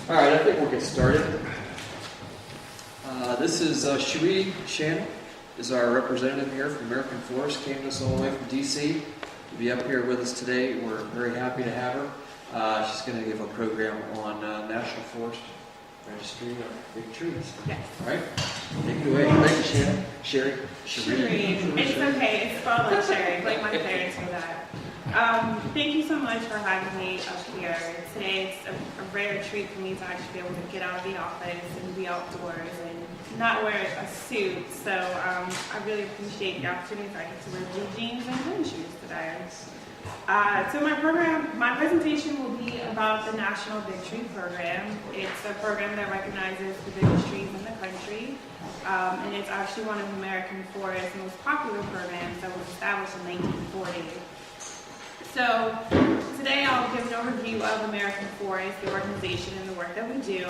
All right, I think we'll get started. This is Sheri Shannon, is our representative here from American Forest. Came to us all the way from D.C. to be up here with us today. We're very happy to have her. She's going to give a program on National Forest Registry of Big Trees. Yes. All right, take it away. Thank you, Shannon. Sherry. It's okay. It's spelled like Sherry, like my parents for that. Thank you so much for having me up here. Today it's a rare treat for me to actually be able to get out of the office and be outdoors and not wear a suit. So I really appreciate the opportunity that I get to wear blue jeans and running shoes today. So my presentation will be about the National Big Tree Program. It's a program that recognizes the biggest trees in the country. And it's actually one of American Forest's most popular programs that was established in 1940. So today I'll give an overview of American Forest, the organization and the work that we do,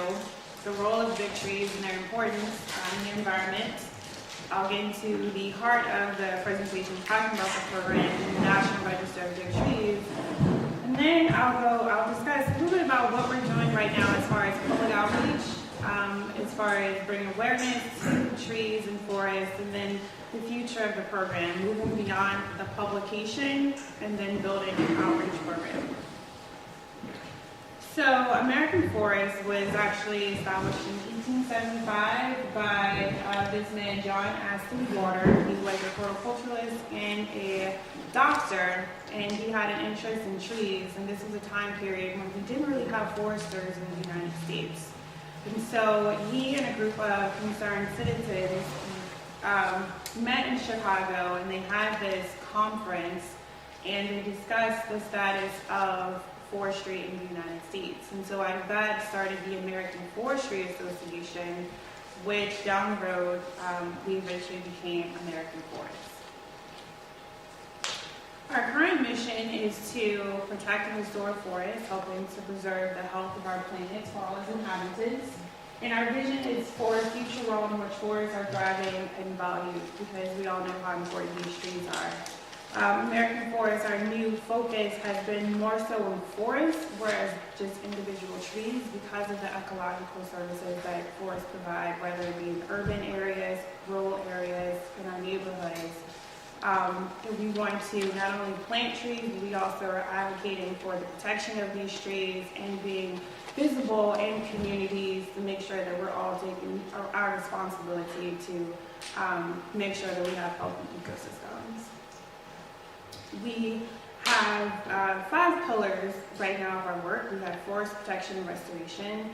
the role of big trees and their importance in the environment. I'll get into the heart of the presentation talking about the program and the National Register of Big Trees. And then I'll discuss a little bit about what we're doing right now as far as public outreach, as far as bringing awareness to trees and forests, and then the future of the program, moving beyond the publication and then building an outreach program. So American Forest was actually established in 1875 by this man, John Aston Water. He was a horticulturalist and a doctor, and he had an interest in trees, and this was a time period when we didn't really have foresters in the United States. And so he and a group of concerned citizens met in Chicago, and they had this conference, and they discussed the status of forestry in the United States. And so out of that started the American Forestry Association, which down the road we eventually became American Forests. Our current mission is to protect and restore forests, helping to preserve the health of our planet for all its inhabitants. And our vision is for a future world in which forests are thriving and valued, because we all know how important these trees are. American Forests, our new focus has been more so on forests, whereas just individual trees, because of the ecological services that forests provide, whether it be in urban areas, rural areas, in our neighborhoods. We want to not only plant trees, but we also are advocating for the protection of these trees and being visible in communities to make sure that we're all taking our responsibility to make sure that we have healthy ecosystems. We have 5 pillars right now of our work. We have forest protection and restoration.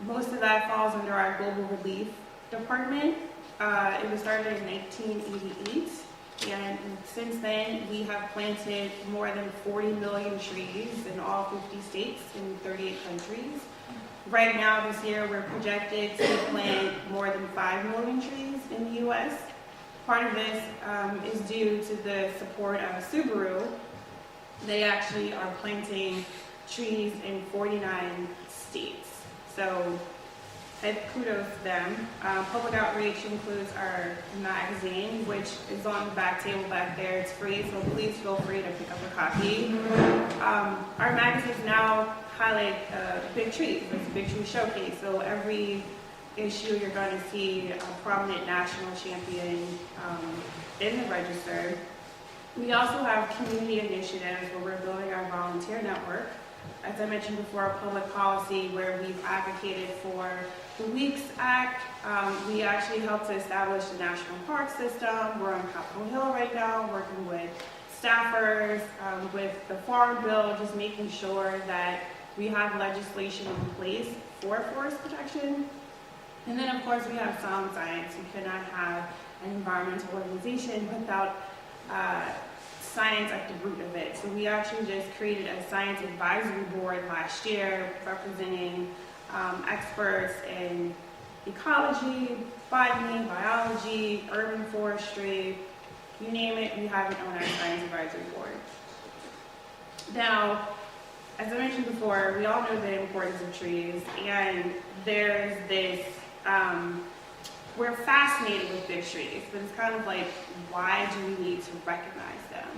Most of that falls under our global relief department. It was started in 1988. And since then, we have planted more than 40 million trees in all 50 states in 38 countries. Right now, this year, we're projected to plant more than 5 million trees in the U.S. Part of this is due to the support of Subaru. They actually are planting trees in 49 states. So kudos to them. Public outreach includes our magazine, which is on the back table back there. It's free, so please feel free to pick up a copy. Our magazines now highlight big trees. It's a big tree showcase. So every issue you're going to see a prominent national champion in the register. We also have community initiatives where we're building our volunteer network. As I mentioned before, public policy where we've advocated for the Weeks Act. We actually helped to establish the National Park System. We're on Capitol Hill right now working with staffers, with the Farm Bill, just making sure that we have legislation in place for forest protection. And then of course we have sound science. We cannot have an environmental organization without science at the root of it. So we actually just created a science advisory board last year representing experts in ecology, botany, biology, urban forestry, you name it, we have it on our science advisory board. Now, as I mentioned before, we all know the importance of trees, and there's this, we're fascinated with big trees, but it's kind of like, why do we need to recognize them?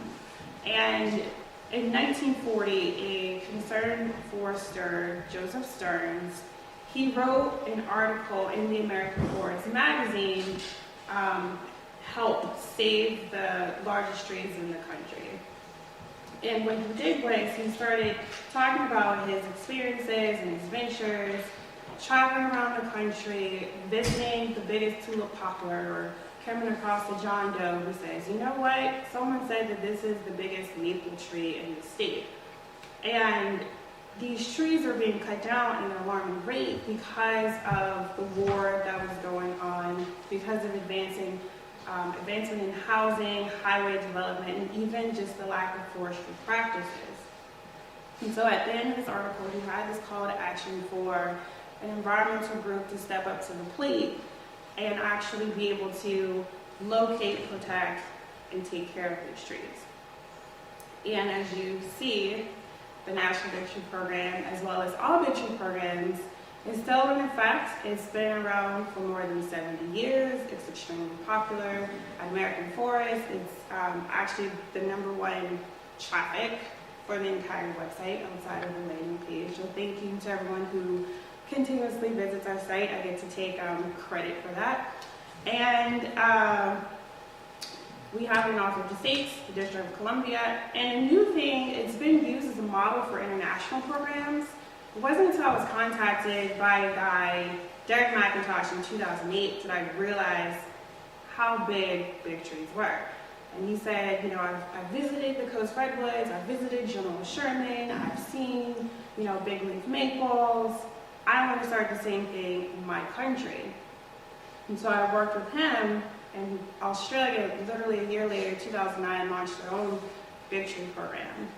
And in 1940, a concerned forester, Joseph Stearns, he wrote an article in the American Forest magazine, help save the largest trees in the country. And what he did was he started talking about his experiences and his ventures, traveling around the country, visiting the biggest tulip poplar, or coming across the John Doe who says, you know what, someone said that this is the biggest maple tree in the state. And these trees are being cut down at an alarming rate because of the war that was going on, because of advancement in housing, highway development, and even just the lack of forestry practices. And so at the end of this article, he had this call to action for an environmental group to step up to the plate and actually be able to locate, protect, and take care of these trees. And as you see, the National Big Tree Program, as well as all big tree programs, is still in effect. It's been around for more than 70 years. It's extremely popular. At American Forest, it's actually the #1 traffic for the entire website outside of the landing page. So thank you to everyone who continuously visits our site. I get to take credit for that. And we have it in all 50 states, the District of Columbia. And a new thing, it's been used as a model for international programs. It wasn't until I was contacted by a guy, Derek McIntosh, in 2008 that I realized how big big trees were. And he said, you know, I've visited the Coast Redwoods, I've visited General Sherman, I've seen, you know, big leaf maples. I want to start the same thing in my country. And so I worked with him, and Australia, literally a year later, 2009, launched their own big tree program.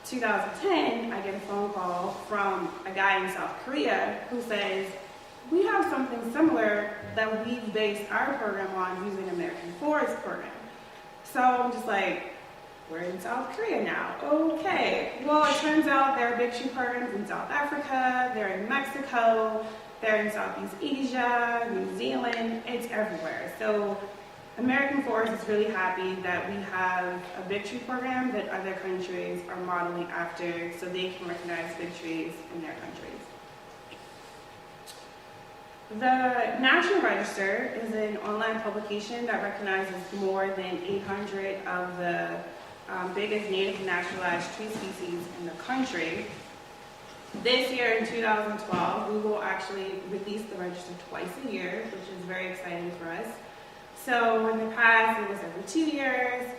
2010, I get a phone call from a guy in South Korea who says, we have something similar that we've based our program on using American Forest program. So I'm just like, we're in South Korea now. Okay. Well, it turns out there are big tree programs in South Africa, they're in Mexico, they're in Southeast Asia, New Zealand, it's everywhere. So American Forest is really happy that we have a big tree program that other countries are modeling after so they can recognize big trees in their countries. The National Register is an online publication that recognizes more than 800 of the biggest native and naturalized tree species in the country. This year in 2012, we will actually release the register twice a year, which is very exciting for us. So in the past, it was every 2 years.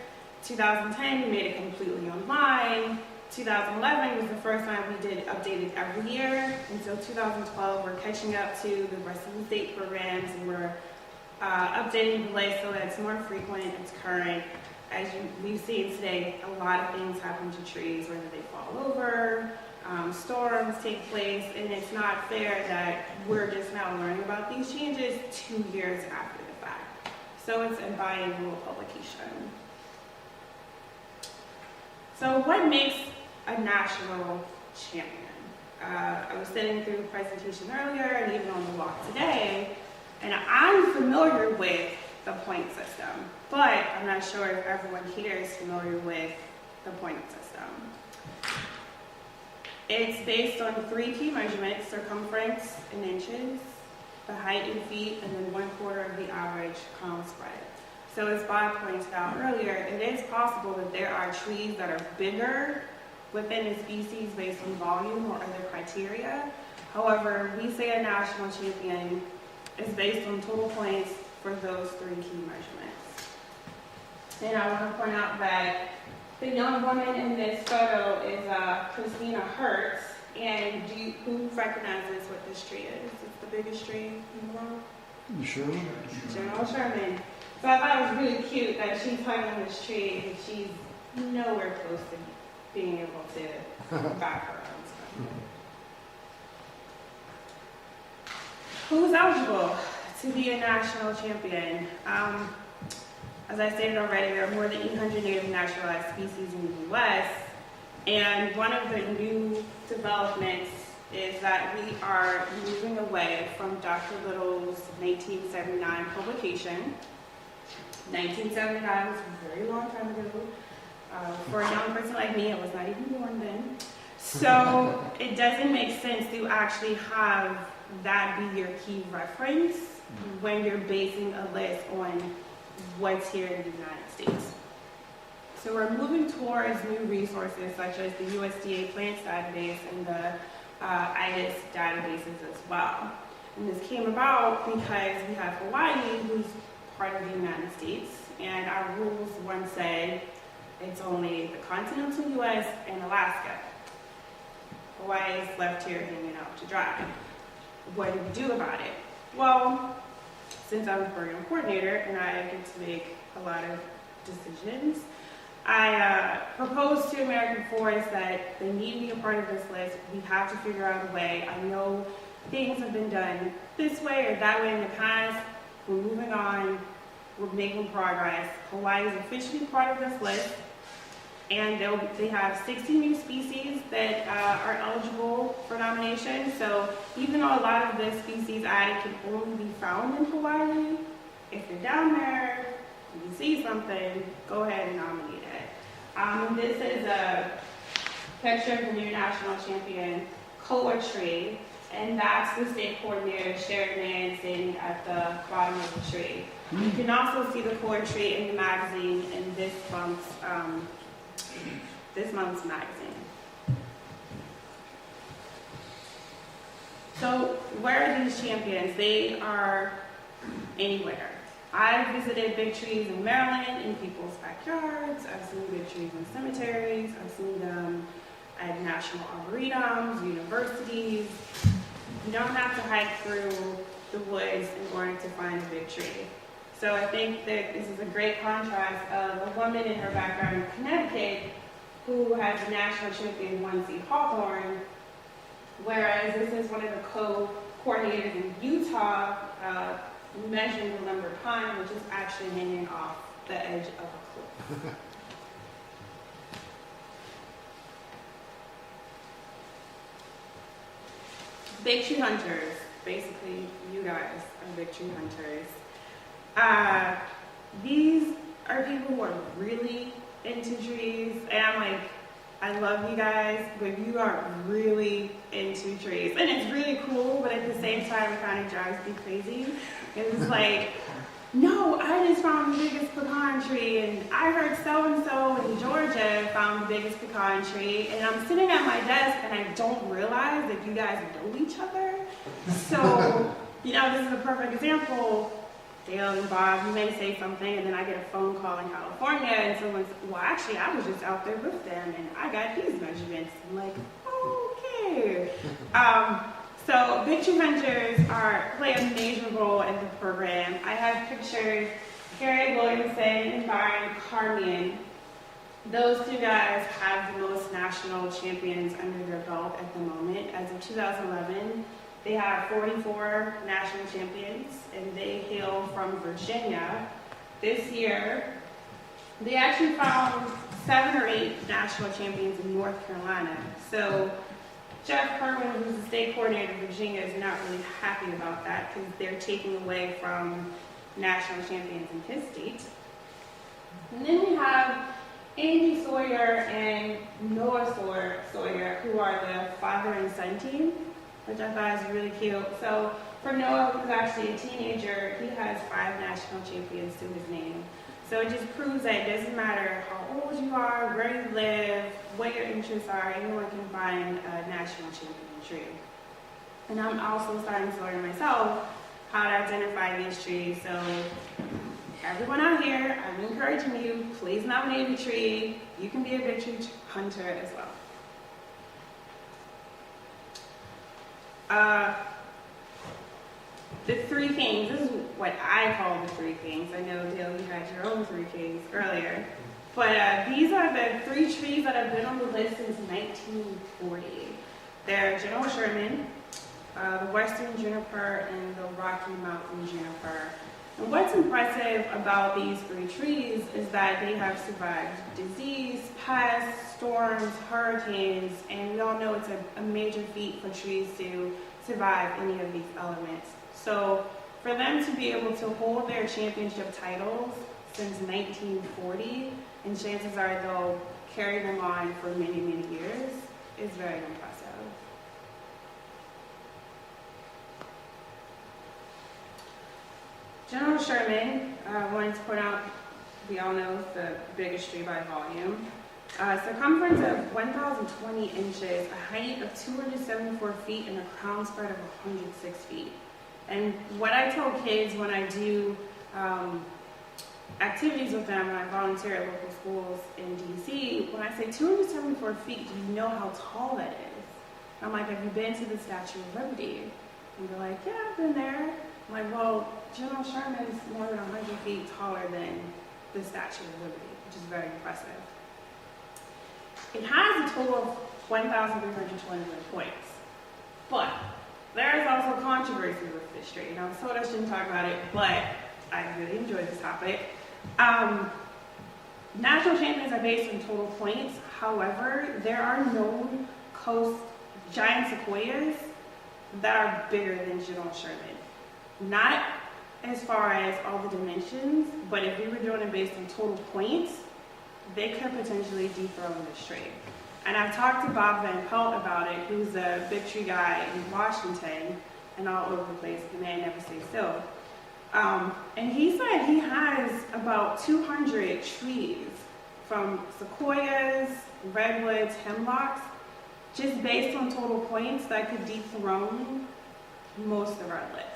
2010, we made it completely online. 2011 was the first time we did update it every year. And so 2012, we're catching up to the rest of the state programs, and we're updating the list so that it's more frequent, it's current. As we've seen today, a lot of things happen to trees, whether they fall over, storms take place, and it's not fair that we're just now learning about these changes 2 years after the fact. So it's a biannual publication. So what makes a national champion? I was sitting through the presentation earlier and even on the walk today, and I'm familiar with the point system, but I'm not sure if everyone here is familiar with the point system. It's based on 3 key measurements: circumference in inches, the height in feet, and then 1/4 of the average crown spread. So as Bob pointed out earlier, it is possible that there are trees that are bigger within a species based on volume or other criteria. However, we say a national champion is based on total points for those 3 key measurements. And I want to point out that the young woman in this photo is Christina Hertz. And who recognizes what this tree is? It's the biggest tree in the world? The Sherman? General Sherman. So I thought it was really cute that she's hugging this tree and she's nowhere close to being able to back her own stuff. Who's eligible to be a national champion? As I stated already, there are more than 800 native naturalized species in the U.S. And one of the new developments is that we are moving away from Dr. Little's 1979 publication. 1979 was a very long time ago. For a young person like me, I was not even born then. So it doesn't make sense to actually have that be your key reference when you're basing a list on what's here in the United States. So we're moving towards new resources such as the USDA plants database and the IDIS databases as well. And this came about because we have Hawaii, who's part of the United States, and our rules once said it's only the continental US and Alaska. Hawaii is left here hanging out to dry. What do we do about it? Well, since I'm a program coordinator and I get to make a lot of decisions, I proposed to American Forest that they need to be a part of this list. We have to figure out a way. I know things have been done this way or that way in the past. We're moving on. We're making progress. Hawaii is officially part of this list. And they have 60 new species that are eligible for nomination. So even though a lot of the species added can only be found in Hawaii, if you're down there, you see something, go ahead and nominate it. And this is a picture of the new national champion, koa tree, and that's the state coordinator, Sherman, standing at the bottom of the tree. You can also see the koa tree in the magazine in this month's magazine. So where are these champions? They are anywhere. I've visited big trees in Maryland in people's backyards. I've seen big trees in cemeteries. I've seen them at national arboretums, universities. You don't have to hike through the woods in order to find a big tree. So I think that this is a great contrast of a woman in her backyard in Connecticut who has a national champion 1C hawthorn, whereas this is one of the co-coordinators in Utah measuring the lumber pine, which is actually hanging off the edge of a cliff. Big tree hunters, basically you guys are big tree hunters. These are people who are really into trees, and I'm like, I love you guys, but you are really into trees. And it's really cool, but at the same time, it kind of drives me crazy. It's like, no, I just found the biggest pecan tree, and I heard so-and-so in Georgia found the biggest pecan tree, and I'm sitting at my desk, and I don't realize that you guys know each other. So, you know, this is a perfect example. Dale and Bob, you may say something, and then I get a phone call in California, and someone's, well, actually, I was just out there with them, and I got these measurements. I'm like, okay. So big tree hunters play a major role in the program. I have pictured Gary Williamson and Byron Carmian. Those two guys have the most national champions under their belt at the moment. As of 2011, they have 44 national champions, and they hail from Virginia. This year, they actually found 7 or 8 national champions in North Carolina. So Jeff Kerwin, who's the state coordinator of Virginia, is not really happy about that because they're taking away from national champions in his state. And then we have Andy Sawyer and Noah Sawyer, who are the father and son team, which I thought is really cute. So for Noah, who's actually a teenager, he has 5 national champions to his name. So it just proves that it doesn't matter how old you are, where you live, what your interests are, anyone can find a national champion tree. And I'm also starting to learn myself how to identify these trees. So everyone out here, I'm encouraging you, please nominate a tree. You can be a big tree hunter as well. The 3 kings, this is what I call the 3 kings. I know, Dale, you had your own 3 kings earlier. But these are the 3 trees that have been on the list since 1940. They're General Sherman, the Western juniper, and the Rocky Mountain juniper. And what's impressive about these 3 trees is that they have survived disease, pests, storms, hurricanes, and we all know it's a major feat for trees to survive any of these elements. So for them to be able to hold their championship titles since 1940, and chances are they'll carry them on for many, many years, is very impressive. General Sherman, wanted to point out, we all know it's the biggest tree by volume. Circumference of 1,020 inches, a height of 274 feet, and a crown spread of 106 feet. And what I tell kids when I do activities with them, when I volunteer at local schools in DC, when I say 274 feet, do you know how tall that is? I'm like, have you been to the Statue of Liberty? And they're like, yeah, I've been there. I'm like, well, General Sherman is more than 100 feet taller than the Statue of Liberty, which is very impressive. It has a total of 1,321 points, but there is also controversy with this tree. Now, I was told I shouldn't talk about it, but I really enjoyed this topic. National champions are based on total points. However, there are known coast giant sequoias that are bigger than General Sherman. Not as far as all the dimensions, but if we were doing it based on total points, they could potentially dethrone this tree. And I've talked to Bob Van Pelt about it, who's a big tree guy in Washington and all over the place. The man never stays still. And he said he has about 200 trees, from sequoias, redwoods, hemlocks, just based on total points that could dethrone most of our list.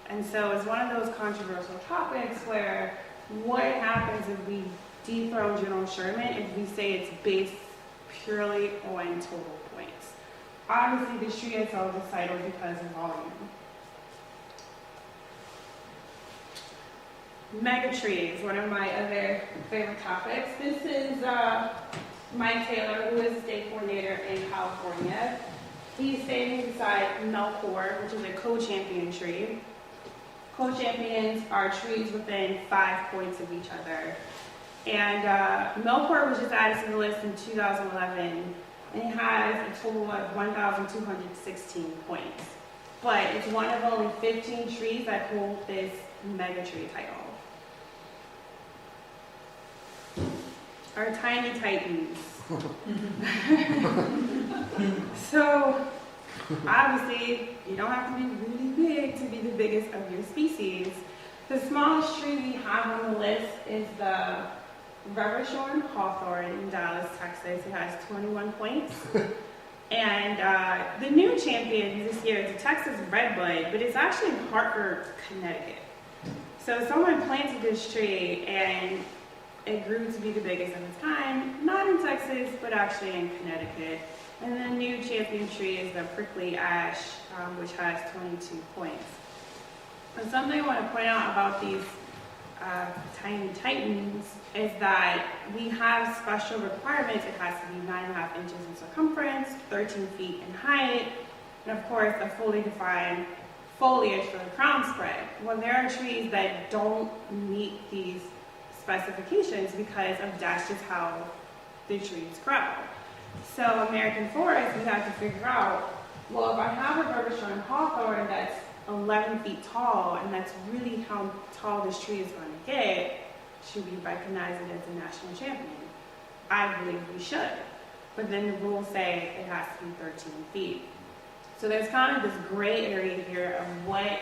And so it's one of those controversial topics where what happens if we dethrone General Sherman if we say it's based purely on total points? Obviously, the tree itself is cited because of volume. Mega trees, one of my other favorite topics. This is Mike Taylor, who is a state coordinator in California. He's standing beside Melcor, which is a co-champion tree. Co-champions are trees within 5 points of each other. And Melcor was just added to the list in 2011, and it has a total of 1,216 points. But it's one of only 15 trees that hold this mega tree title. Our tiny titans. So, obviously, you don't have to be really big to be the biggest of your species. The smallest tree we have on the list is the Rubber-shorn hawthorn in Dallas, Texas. It has 21 points. And the new champion this year is the Texas redbud, but it's actually in Hartford, Connecticut. So someone planted this tree and it grew to be the biggest of its kind, not in Texas, but actually in Connecticut. And the new champion tree is the prickly ash, which has 22 points. And something I want to point out about these tiny titans is that we have special requirements. It has to be 9.5 inches in circumference, 13 feet in height, and of course a fully defined foliage for the crown spread. Well, there are trees that don't meet these specifications because of that's just how the trees grow. So American forest, we have to figure out, well, if I have a Rubber-shorn hawthorn that's 11 feet tall, and that's really how tall this tree is going to get, should we recognize it as a national champion? I believe we should. But then the rules say it has to be 13 feet. So there's kind of this gray area here of what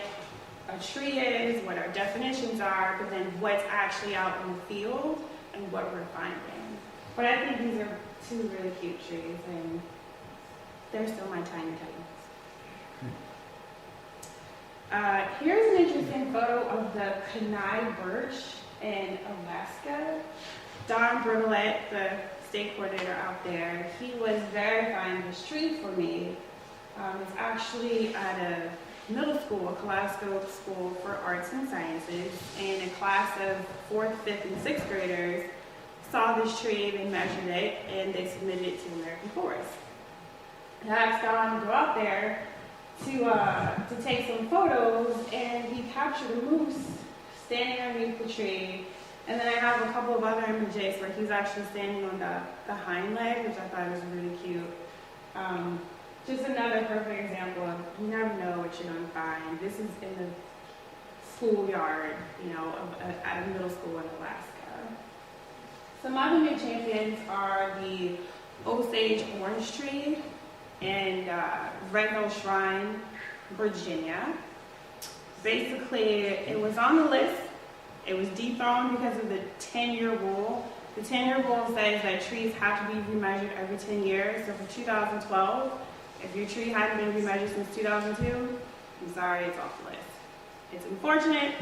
a tree is, what our definitions are, but then what's actually out in the field and what we're finding. But I think these are two really cute trees, and they're still my tiny titans. Here's an interesting photo of the Kenai Birch in Alaska. Don Brunellette, the state coordinator out there, he was verifying this tree for me. It's actually at a middle school, a kaleidoscope school for arts and sciences, and a class of 4th, 5th, and 6th graders saw this tree, they measured it, and they submitted it to American Forest. And I asked Don to go out there to take some photos, and he captured a moose standing underneath the tree. And then I have a couple of other images where he's actually standing on the hind leg, which I thought was really cute. Just another perfect example of you never know what you're going to find. This is in the schoolyard, at a middle school in Alaska. Some other new champions are the Osage orange tree and Red Hill Shrine, Virginia. basically, it was on the list. It was dethroned because of the 10-year rule. The 10-year rule says that trees have to be remeasured every 10 years. So for 2012, if your tree hadn't been remeasured since 2002, I'm sorry, it's off the list. It's unfortunate,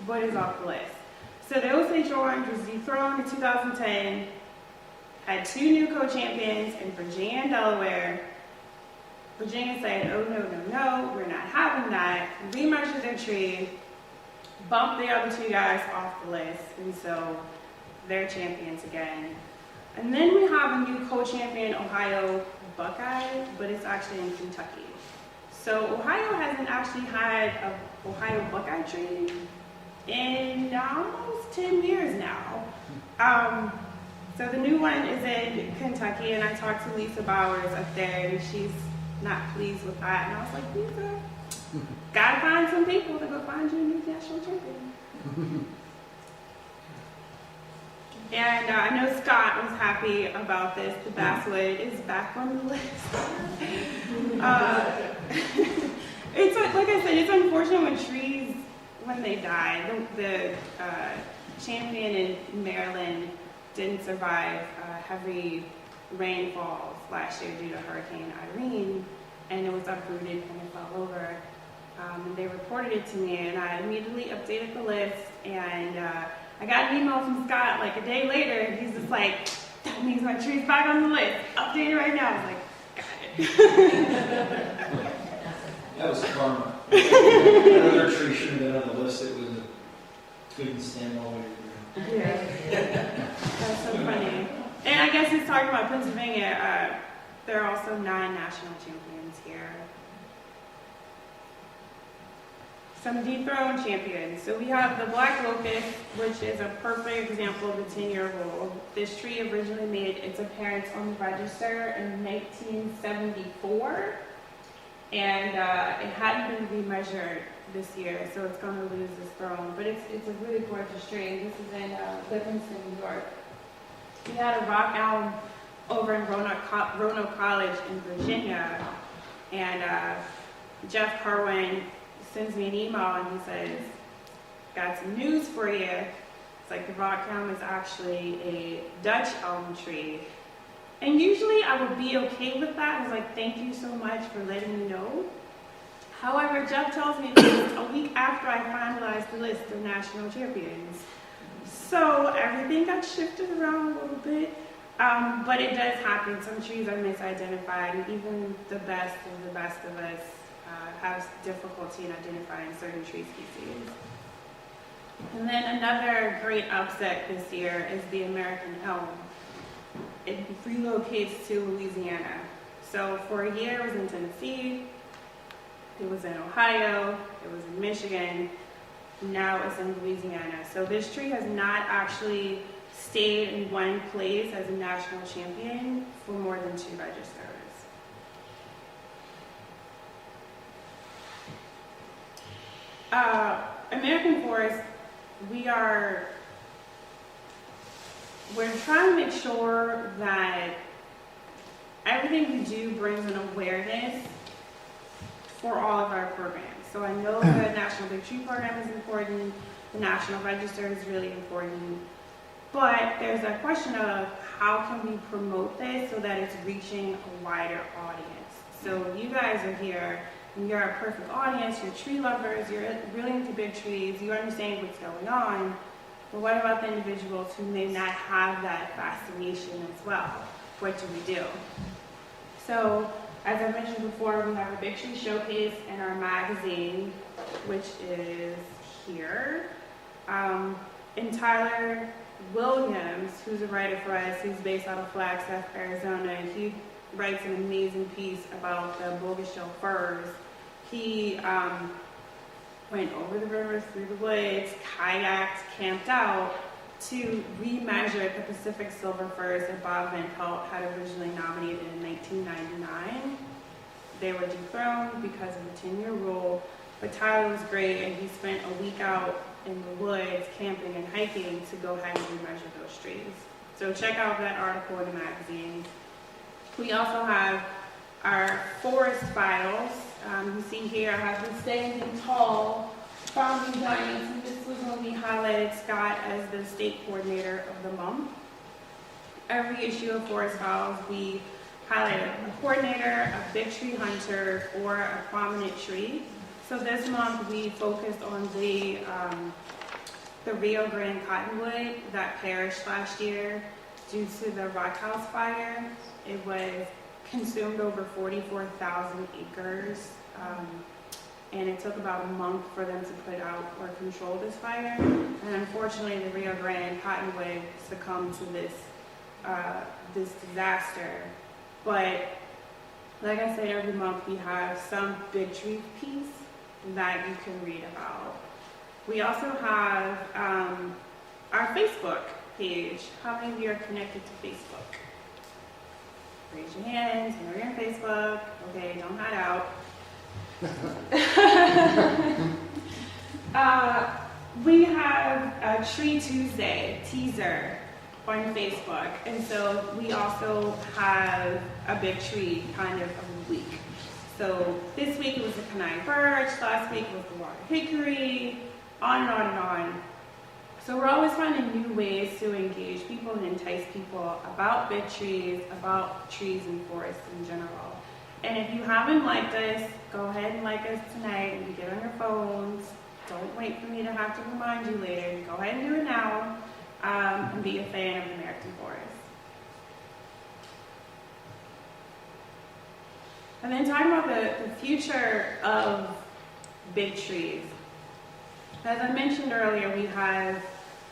but it's off the list. So the Osage Orange was dethroned in 2010, had 2 new co-champions in Virginia and Delaware. Virginia said, oh, no, no, no, we're not having that. Remeasured their tree, bumped the other 2 guys off the list, and so they're champions again. And then we have a new co-champion, Ohio Buckeye, but it's actually in Kentucky. So Ohio hasn't actually had an Ohio Buckeye tree in almost 10 years now. So the new one is in Kentucky, and I talked to Lisa Bowers up there, and she's not pleased with that. And I was like, Lisa, gotta find some people to go find you a new national champion. And I know Scott was happy about this. The basswood is back on the list. It's like I said, it's unfortunate when trees, when they die. The champion in Maryland didn't survive heavy rainfalls last year due to Hurricane Irene, and it was uprooted and it fell over. And they reported it to me, and I immediately updated the list, and I got an email from Scott like a day later, and he's just like, that means my tree's back on the list. Update it right now. I was like, got it. That was karma. Another tree should have been on the list. It was couldn't stand all the way through. Yeah. That's so funny. And I guess it's talking about Pennsylvania. There are also 9 national champions here. Some dethroned champions. So we have the Black Locust, which is a perfect example of the 10-year rule. This tree originally made its appearance on the register in 1974, and it hadn't been remeasured this year, so it's going to lose this throne. But it's a really gorgeous tree. This is in Livingston, New York. We had a rock elm over in Roanoke College in Virginia, and Jeff Carwin sends me an email and he says, got some news for you. It's like the rock elm is actually a Dutch elm tree. And usually I would be okay with that. I was like, thank you so much for letting me know. However, Jeff tells me this a week after I finalized the list of national champions. So everything got shifted around a little bit. But it does happen. Some trees are misidentified, and even the best of us has difficulty in identifying certain tree species. And then another great upset this year is the American elm. It relocates to Louisiana. So for a year it was in Tennessee, it was in Ohio, it was in Michigan, now it's in Louisiana. So this tree has not actually stayed in one place as a national champion for more than 2 registers. American Forest, we're trying to make sure that everything we do brings an awareness for all of our programs. So I know the National Big Tree Program is important, the National Register is really important, but there's a question of how can we promote this so that it's reaching a wider audience. So you guys are here, and you're a perfect audience, you're tree lovers, you're really into big trees, you understand what's going on, but what about the individuals who may not have that fascination as well? What do we do? So, as I mentioned before, we have a Big Tree Showcase in our magazine, which is here. And Tyler Williams, who's a writer for us, who's based out of Flagstaff, Arizona, he writes an amazing piece about the Bogachiel firs. He went over the river, through the woods, kayaked, camped out to remeasure the Pacific silver firs that Bob Van Pelt had originally nominated in 1999. They were dethroned because of the 10-year rule, but Tyler was great, and he spent a week out in the woods camping and hiking to go ahead and remeasure those trees. So check out that article in the magazine. We also have our forest files. You see here I have been standing tall founding giants, and this was when we highlighted Scott as the state coordinator of the month. Every issue of Forest Files, we highlighted a coordinator, a big tree hunter, or a prominent tree. So this month we focused on the Rio Grande cottonwood that perished last year due to the rock house fire. It was consumed over 44,000 acres, and it took about a month for them to put out or control this fire. And unfortunately, the Rio Grande cottonwood succumbed to this disaster. But like I said, every month we have some big tree piece that you can read about. We also have our Facebook page. How many of you are connected to Facebook? Raise your hands. I know you're on Facebook. Okay, don't hide out. We have a Tree Tuesday teaser on Facebook, and so we also have a big tree kind of a week. So this week it was the Kenai Birch, last week it was the water hickory, on and on and on. So we're always finding new ways to engage people and entice people about big trees, about trees and forests in general. And if you haven't liked us, go ahead and like us tonight. You can get on your phones. Don't wait for me to have to remind you later. Go ahead and do it now, and be a fan of the American forest. And then talking about the future of big trees. As I mentioned earlier, we have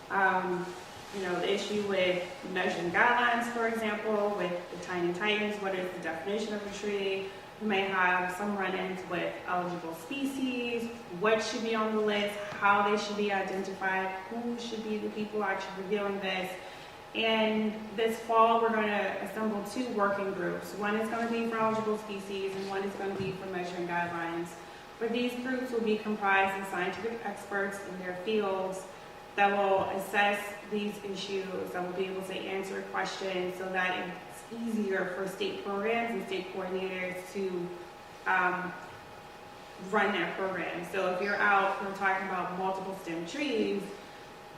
the issue with measuring guidelines, for example, with the tiny titans. What is the definition of a tree? We may have some run-ins with eligible species, what should be on the list, how they should be identified, who should be the people actually reviewing this. And this fall, we're going to assemble 2 working groups. One is going to be for eligible species, and one is going to be for measuring guidelines. But these groups will be comprised of scientific experts in their fields that will assess these issues, that will be able to answer questions so that it's easier for state programs and state coordinators to run their program. So if you're out, we're talking about multiple stem trees,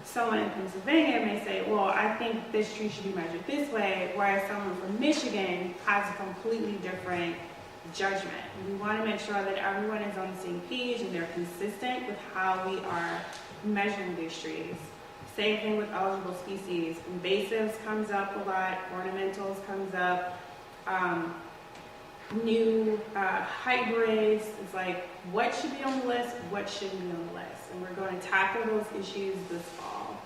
someone in Pennsylvania may say, well, I think this tree should be measured this way, whereas someone from Michigan has a completely different judgment. We want to make sure that everyone is on the same page and they're consistent with how we are measuring these trees. Same thing with eligible species. Invasives comes up a lot, ornamentals comes up, new hybrids. It's like, what should be on the list, what shouldn't be on the list? And we're going to tackle those issues this fall.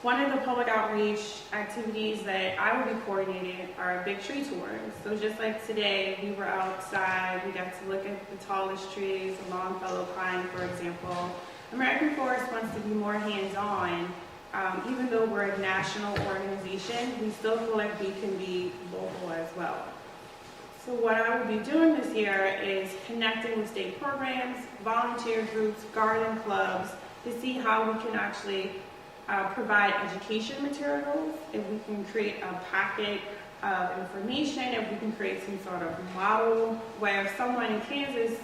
One of the public outreach activities that I will be coordinating are big tree tours. So just like today, we were outside, we got to look at the tallest trees, the Longfellow pine, for example. American Forest wants to be more hands-on. Even though we're a national organization, we still feel like we can be local as well. So what I will be doing this year is connecting with state programs, volunteer groups, garden clubs, to see how we can actually provide education materials, if we can create a packet of information, if we can create some sort of model where if someone in Kansas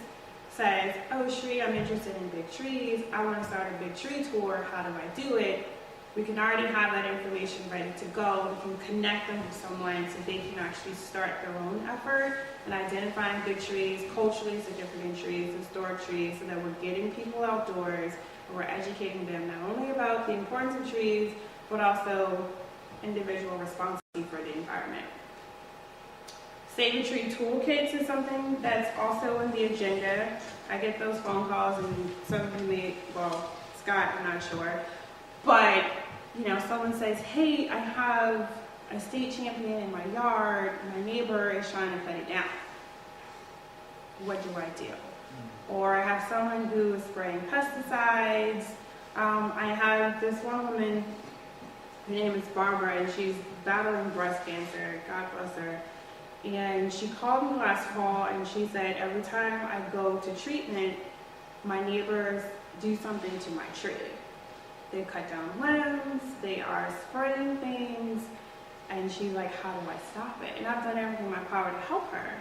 says, oh, Sheri, I'm interested in big trees, I want to start a big tree tour, how do I do it? We can already have that information ready to go. We can connect them with someone so they can actually start their own effort in identifying big trees, culturally significant trees, historic trees, so that we're getting people outdoors and we're educating them not only about the importance of trees, but also individual responsibility for the environment. Save a Tree toolkits is something that's also in the agenda. I get those phone calls, and some of you may, well, Scott, I'm not sure. But, someone says, hey, I have a state champion in my yard, my neighbor is trying to cut it down. What do I do? Or I have someone who is spraying pesticides. I have this one woman, her name is Barbara, and she's battling breast cancer, God bless her. And she called me last fall, and she said, every time I go to treatment, my neighbors do something to my tree. They cut down limbs, they are spreading things, and she's like, how do I stop it? And I've done everything in my power to help her.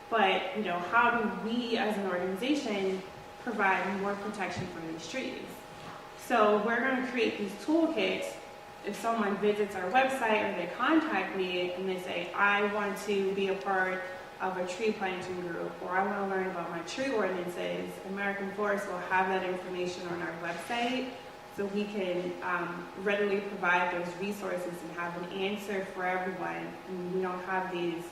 But, how do we as an organization provide more protection for these trees. So we're going to create these toolkits. If someone visits our website or they contact me and they say, I want to be a part of a tree planting group, or I want to learn about my tree ordinances, American Forest will have that information on our website, so we can readily provide those resources and have an answer for everyone. And we don't have these,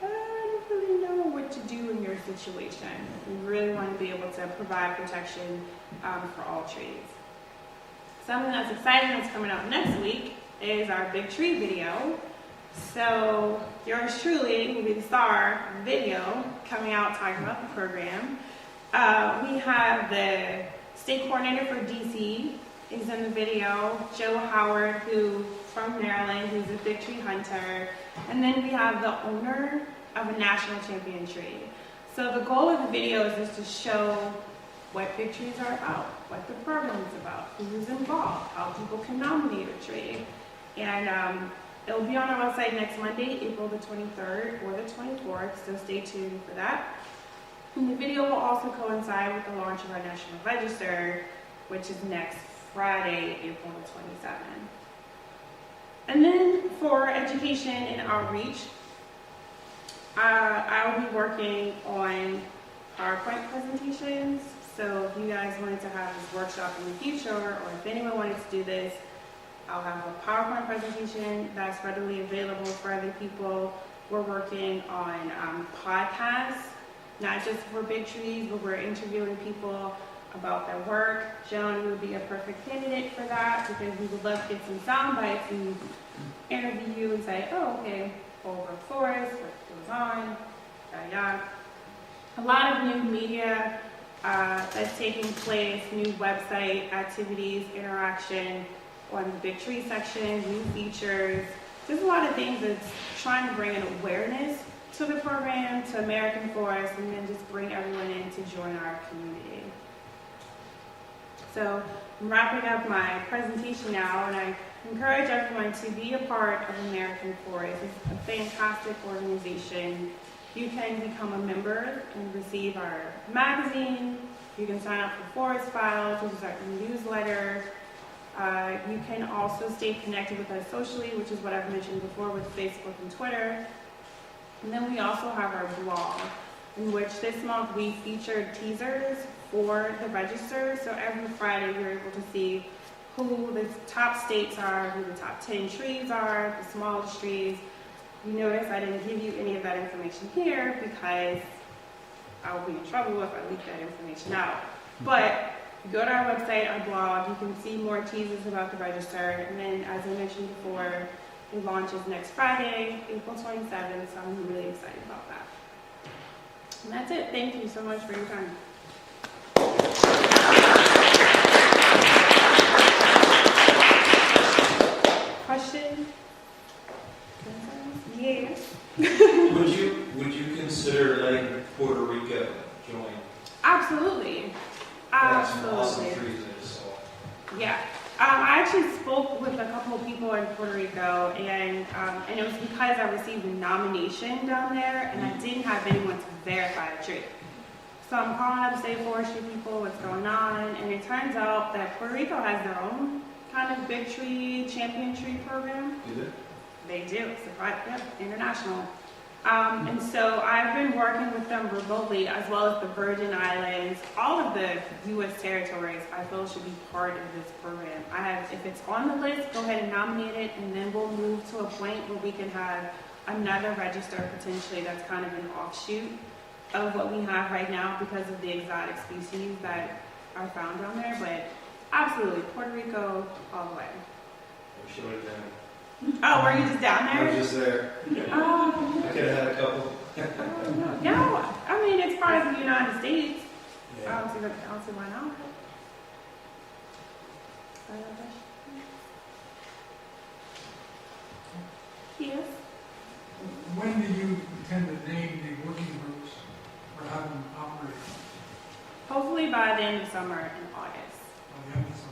I don't really know what to do in your situation. We really want to be able to provide protection for all trees. Something that's exciting that's coming out next week is our big tree video. So yours truly will be the star of the video coming out talking about the program. We have the state coordinator for DC is in the video, Joe Howard, who from Maryland, who's a big tree hunter. And then we have the owner of a national champion tree. So the goal of the video is just to show what big trees are about, what the program is about, who's involved, how people can nominate a tree. And it'll be on our website next Monday, April the 23rd or the 24th, so stay tuned for that. And the video will also coincide with the launch of our National Register, which is next Friday, April the 27th. And then for education and outreach, I will be working on PowerPoint presentations. So if you guys wanted to have this workshop in the future, or if anyone wanted to do this, I'll have a PowerPoint presentation that's readily available for other people. We're working on podcasts, not just for big trees, but we're interviewing people about their work. Joan would be a perfect candidate for that, because we would love to get some sound bites and interview you and say, oh, okay, over forest, what goes on, yada yada. A lot of new media that's taking place, new website activities, interaction on the big tree section, new features. There's a lot of things that's trying to bring an awareness to the program, to American Forest, and then just bring everyone in to join our community. So I'm wrapping up my presentation now, and I encourage everyone to be a part of American Forest. It's a fantastic organization. You can become a member and receive our magazine. You can sign up for Forest Files, which is our newsletter. You can also stay connected with us socially, which is what I've mentioned before with Facebook and Twitter. And then we also have our blog, in which this month we featured teasers for the register. So every Friday you're able to see who the top states are, who the top 10 trees are, the smallest trees. You notice I didn't give you any of that information here because I will be in trouble if I leak that information out. But go to our website, our blog, you can see more teasers about the register. And then, as I mentioned before, it launches next Friday, April 27th, so I'm really excited about that. And that's it. Thank you so much for your time. Question? Yes. Would you consider letting Puerto Rico join? Absolutely. That's some Absolutely. awesome trees I just saw. Yeah. I actually spoke with a couple of people in Puerto Rico, and it was because I received a nomination down there, and I didn't have anyone to verify the tree. So I'm calling up state forestry people, what's going on, and it turns out that Puerto Rico has their own kind of big tree, champion tree program. Is it? They do. It's international. And so I've been working with them remotely, as well as the Virgin Islands, all of the U.S. territories I feel should be part of this program. If it's on the list, go ahead and nominate it, and then we'll move to a point where we can have another register potentially that's kind of an offshoot of what we have right now because of the exotic species that are found down there. But absolutely, Puerto Rico all the way. I should have done. Oh, were you just down I there? was just there. Oh, I could have had a couple. no. I mean, it's part of the United States. I Yeah. don't see why not. Yes. When do you intend to name the working groups or have them operate? Hopefully by the end of summer in August. By the end of summer?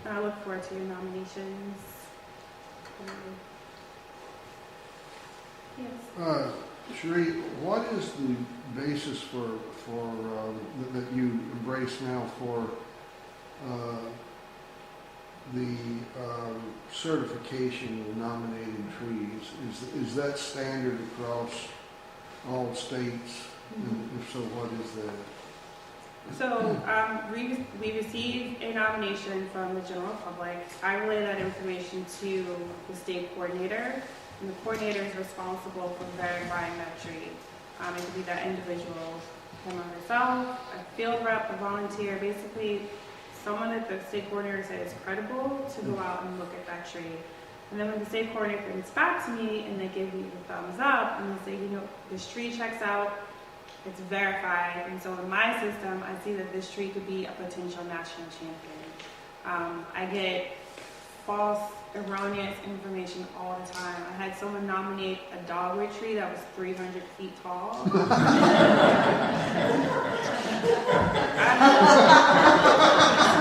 And I look forward to your nominations. Yes. Sheri, what is the basis for that you embrace now for the certification of nominated trees? Is that standard across all states? And if so, what is that? So we receive a nomination from the general public. I relay that information to the state coordinator, and the coordinator is responsible for verifying that tree. It could be that individual, him or herself, a field rep, a volunteer, basically someone that the state coordinator said is credible to go out and look at that tree. And then when the state coordinator comes back to me and they give me the thumbs up and they say, you know, this tree checks out, it's verified, and so in my system, I see that this tree could be a potential national champion. I get false, erroneous information all the time. I had someone nominate a dogwood tree that was 300 feet tall.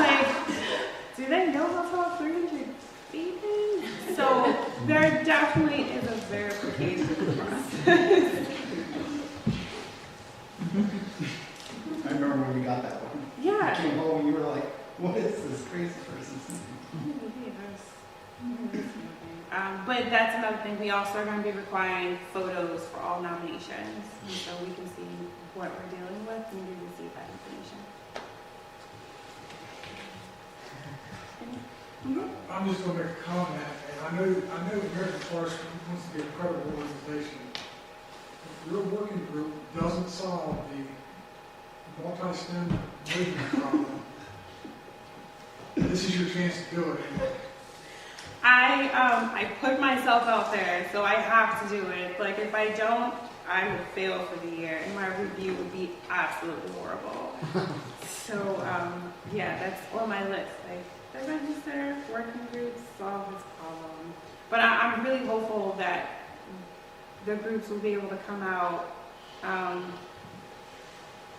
Like, do they know how tall 300 feet is? So there definitely is a verification process. I remember when we got that one. Yeah. You came home and you were like, what is this crazy person? But that's another thing. We also are going to be requiring photos for all nominations, and so we can see what we're dealing with and we receive that information. I'm just gonna make a comment, and I know American Forest wants to be a credible organization. If your working group doesn't solve the multi-stem movement problem, this is your chance to do it. I put myself out there, so I have to do it. Like, if I don't, I would fail for the year, and my review would be absolutely horrible. So, yeah, that's on my list. Like, the register, working groups, solve this problem. But I'm really hopeful that the groups will be able to come out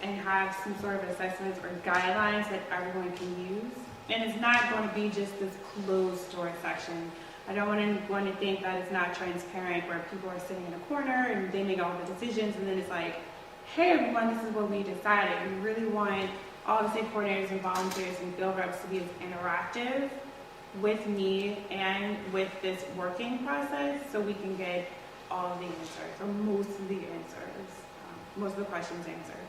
and have some sort of assessments or guidelines that everyone can use. And it's not going to be just this closed door section. I don't want anyone to think that it's not transparent, where people are sitting in a corner and they make all the decisions, and then it's like, hey everyone, this is what we decided. We really want all the state coordinators and volunteers and field reps to be as interactive with me and with this working process, so we can get all of the answers, or most of the answers, most of the questions answered.